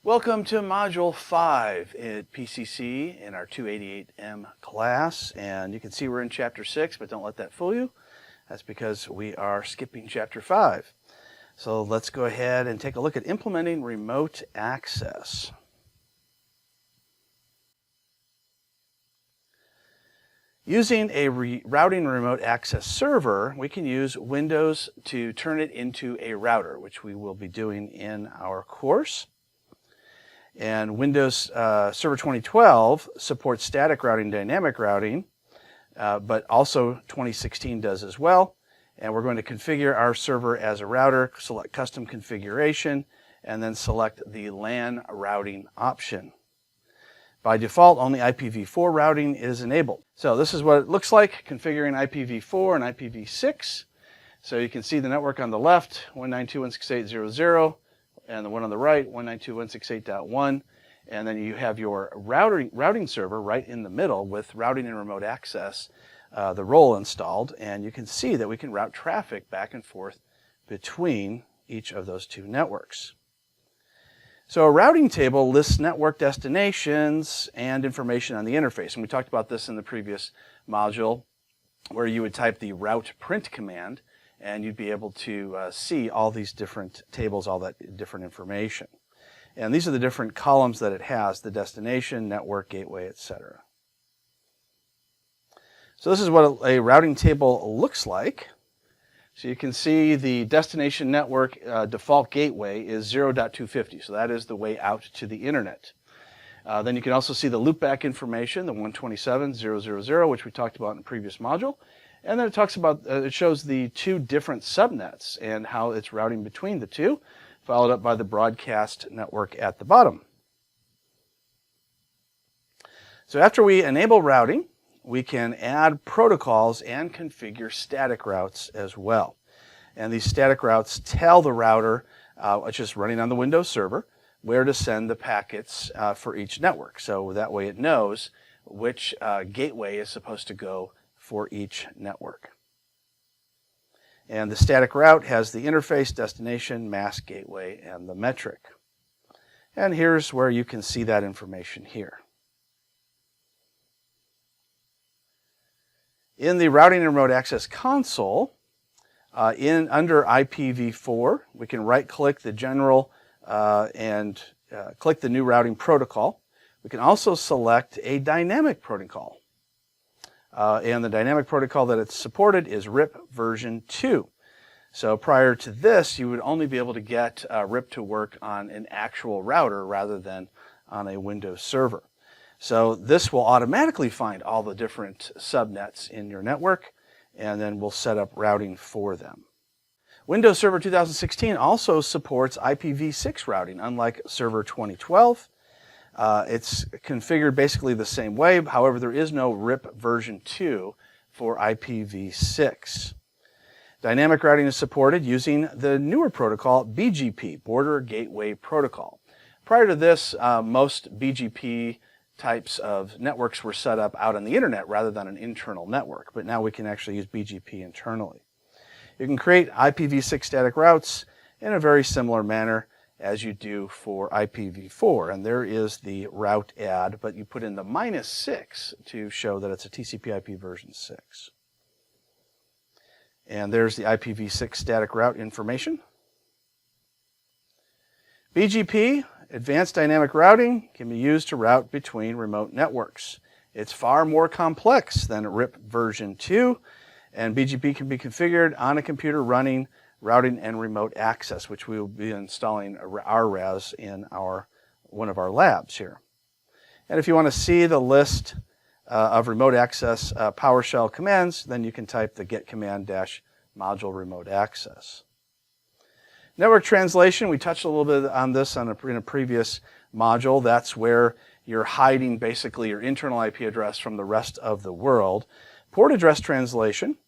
Welcome to Module 5 at PCC in our 288M class. And you can see we're in Chapter 6, but don't let that fool you. That's because we are skipping Chapter 5. So let's go ahead and take a look at implementing remote access. Using a routing remote access server, we can use Windows to turn it into a router, which we will be doing in our course. And Windows Server 2012 supports static routing, dynamic routing, but also 2016 does as well. And we're going to configure our server as a router, select custom configuration, and then select the LAN routing option. By default, only IPv4 routing is enabled. So this is what it looks like, configuring IPv4 and IPv6. So you can see the network on the left, 192.168.0.0. and the one on the right, 192.168.1, and then you have your routing server right in the middle with routing and remote access, the role installed, and you can see that we can route traffic back and forth between each of those two networks. So a routing table lists network destinations and information on the interface, and we talked about this in the previous module where you would type the route print command and you'd be able to see all these different tables, all that different information. And these are the different columns that it has, the destination, network, gateway, etc. So this is what a routing table looks like. So you can see the destination network default gateway is 0.250, so that is the way out to the internet. Then you can also see the loopback information, the 127.0.0.0, which we talked about in the previous module. And then it talks about, it shows the two different subnets and how it's routing between the two, followed up by the broadcast network at the bottom. So after we enable routing, we can add protocols and configure static routes as well. And these static routes tell the router, which is running on the Windows server, where to send the packets for each network. So that way it knows which gateway is supposed to go for each network. And the static route has the interface, destination, mask, gateway, and the metric. And here's where you can see that information here. In the Routing and Remote Access console, under IPv4, we can right-click the general and click the new routing protocol. We can also select a dynamic protocol. And the dynamic protocol that it's supported is RIP version 2. So prior to this, you would only be able to get RIP to work on an actual router rather than on a Windows server. So this will automatically find all the different subnets in your network, and then we'll set up routing for them. Windows Server 2016 also supports IPv6 routing, unlike Server 2012. It's configured basically the same way. However, there is no RIP version 2 for IPv6. Dynamic routing is supported using the newer protocol, BGP, Border Gateway Protocol. Prior to this, most BGP types of networks were set up out on the internet rather than an internal network, but now we can actually use BGP internally. You can create IPv6 static routes in a very similar manner as you do for IPv4, and there is the route add, but you put in the -6 to show that it's a TCP/IP version 6. And there's the IPv6 static route information. BGP, Advanced Dynamic Routing, can be used to route between remote networks. It's far more complex than RIP version 2, and BGP can be configured on a computer running routing and remote access, which we will be installing RRAS in one of our labs here. And if you want to see the list of remote access PowerShell commands, then you can type the get command -module remote access. Network translation, we touched a little bit on this in a previous module. That's where you're hiding basically your internal IP address from the rest of the world. Port address translation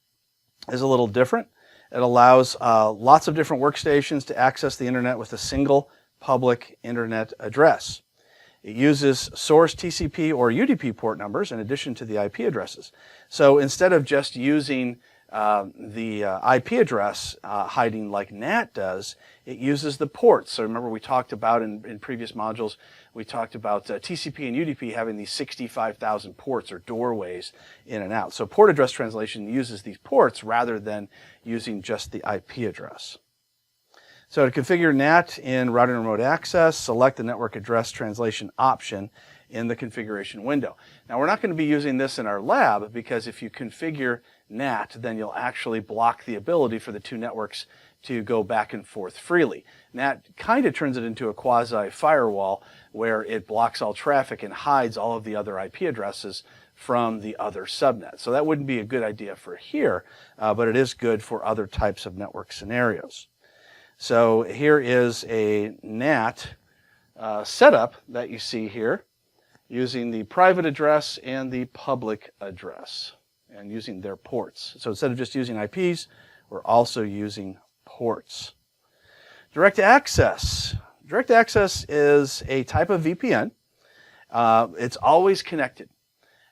is a little different. It allows lots of different workstations to access the internet with a single public internet address. It uses source TCP or UDP port numbers in addition to the IP addresses. So instead of just using the IP address hiding like NAT does, it uses the ports. So remember we talked about in previous modules, we talked about TCP and UDP having these 65,000 ports or doorways in and out. So port address translation uses these ports rather than using just the IP address. So to configure NAT in routing and remote access, select the network address translation option in the configuration window. Now we're not going to be using this in our lab because if you configure NAT, then you'll actually block the ability for the two networks to go back and forth freely. NAT kind of turns it into a quasi firewall where it blocks all traffic and hides all of the other IP addresses from the other subnet. So that wouldn't be a good idea for here, but it is good for other types of network scenarios. So here is a NAT setup that you see here, using the private address and the public address and using their ports. So instead of just using IPs, we're also using ports. DirectAccess. DirectAccess is a type of VPN. It's always connected.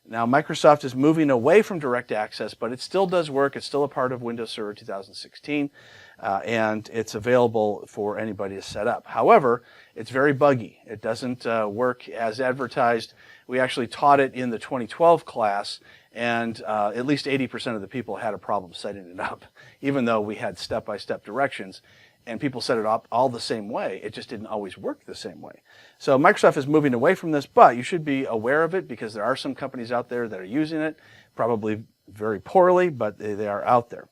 Now Microsoft is moving away from DirectAccess, but it still does work. It's still a part of Windows Server 2016, and it's available for anybody to set up. However, it's very buggy. It doesn't work as advertised. We actually taught it in the 2012 class, and at least 80% of the people had a problem setting it up, even though we had step-by-step directions. And people set it up all the same way. It just didn't always work the same way. So Microsoft is moving away from this, but you should be aware of it because there are some companies out there that are using it, probably very poorly, but they are out there.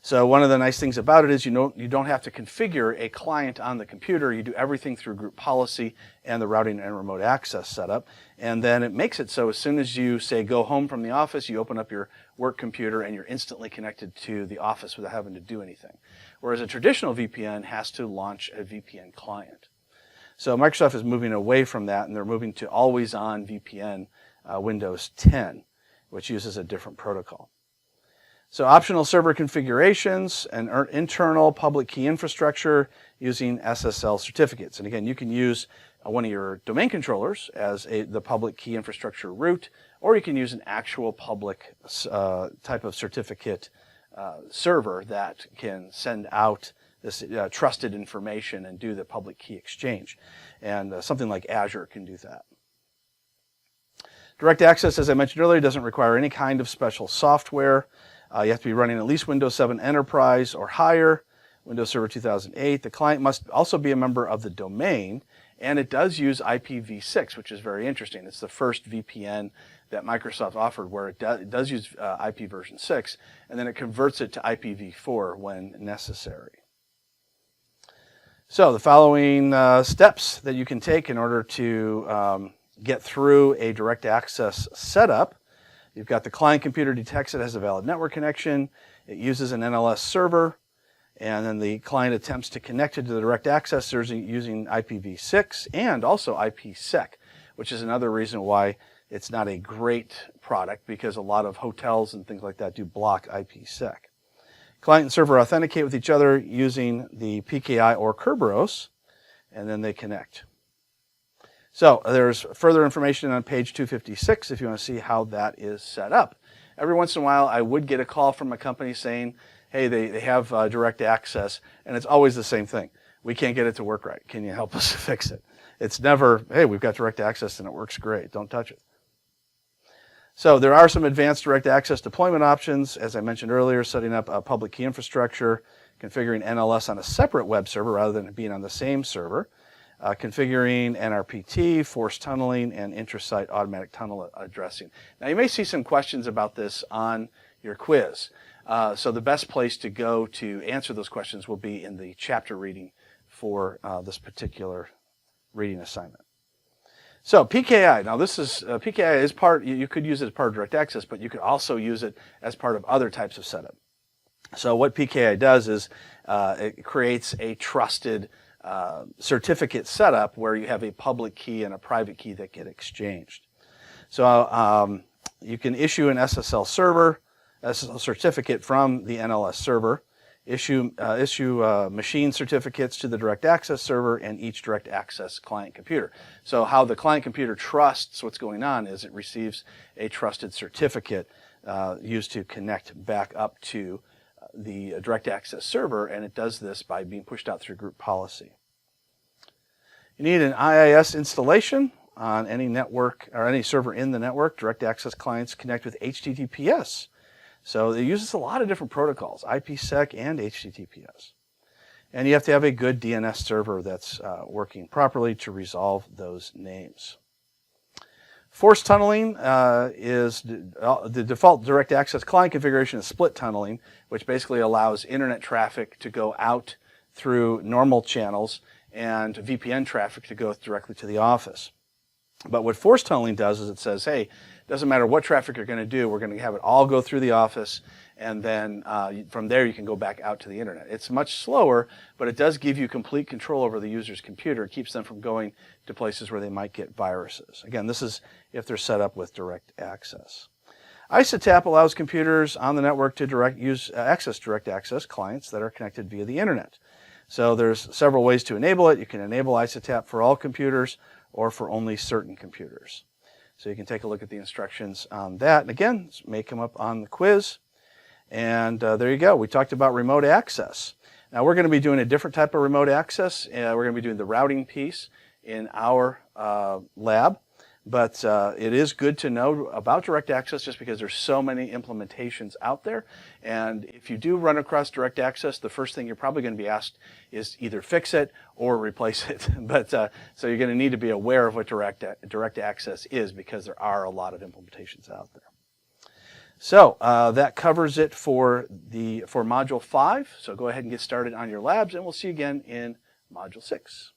So one of the nice things about it is you don't have to configure a client on the computer. You do everything through group policy and the routing and remote access setup. And then it makes it so as soon as you, say, go home from the office, you open up your work computer and you're instantly connected to the office without having to do anything. Whereas a traditional VPN has to launch a VPN client. So Microsoft is moving away from that, and they're moving to always-on VPN Windows 10, which uses a different protocol. So optional server configurations, an internal public key infrastructure using SSL certificates. And again, you can use one of your domain controllers as the public key infrastructure root, or you can use an actual public type of certificate server that can send out this trusted information and do the public key exchange. And something like Azure can do that. DirectAccess, as I mentioned earlier, doesn't require any kind of special software. You have to be running at least Windows 7 Enterprise or higher, Windows Server 2008. The client must also be a member of the domain, and it does use IPv6, which is very interesting. It's the first VPN that Microsoft offered where it does use IP version 6, and then it converts it to IPv4 when necessary. So the following steps that you can take in order to get through a DirectAccess setup. You've got the client computer detects it has a valid network connection. It uses an NLS server, and then the client attempts to connect it to the DirectAccess server using IPv6 and also IPsec, which is another reason why it's not a great product, because a lot of hotels and things like that do block IPsec. Client and server authenticate with each other using the PKI or Kerberos, and then they connect. So there's further information on page 256 if you want to see how that is set up. Every once in a while, I would get a call from a company saying, hey, they have DirectAccess, and it's always the same thing. We can't get it to work right. Can you help us fix it? It's never, hey, we've got DirectAccess and it works great. Don't touch it. So there are some advanced DirectAccess deployment options. As I mentioned earlier, setting up a public key infrastructure, configuring NLS on a separate web server rather than being on the same server, configuring NRPT, force tunneling, and intrasite automatic tunnel addressing. Now you may see some questions about this on your quiz. So the best place to go to answer those questions will be in the chapter reading for this particular reading assignment. So PKI, now this is, PKI is part, you could use it as part of DirectAccess, but you could also use it as part of other types of setup. So what PKI does is it creates a trusted certificate setup where you have a public key and a private key that get exchanged. So you can issue an SSL certificate from the NLS server, issue machine certificates to the DirectAccess server and each DirectAccess client computer. So how the client computer trusts what's going on is it receives a trusted certificate used to connect back up to the DirectAccess server, and it does this by being pushed out through group policy. You need an IIS installation on any network or any server in the network. DirectAccess clients connect with HTTPS. So it uses a lot of different protocols, IPsec and HTTPS. And you have to have a good DNS server that's working properly to resolve those names. Force tunneling is the default DirectAccess client configuration is split tunneling, which basically allows internet traffic to go out through normal channels and VPN traffic to go directly to the office. But what force tunneling does is it says, hey, it doesn't matter what traffic you're going to do, we're going to have it all go through the office, and then from there you can go back out to the internet. It's much slower, but it does give you complete control over the user's computer. It keeps them from going to places where they might get viruses. Again, this is if they're set up with DirectAccess. ISOTAP allows computers on the network to access DirectAccess clients that are connected via the internet. So there's several ways to enable it. You can enable ISOTAP for all computers or for only certain computers. So you can take a look at the instructions on that. And again, this may come up on the quiz. And there you go. We talked about remote access. Now we're going to be doing a different type of remote access. We're going to be doing the routing piece in our lab. But it is good to know about DirectAccess just because there's so many implementations out there. And if you do run across DirectAccess, the first thing you're probably going to be asked is either fix it or replace it. But so you're going to need to be aware of what DirectAccess is because there are a lot of implementations out there. So that covers it for Module 5. So go ahead and get started on your labs, and we'll see you again in Module 6.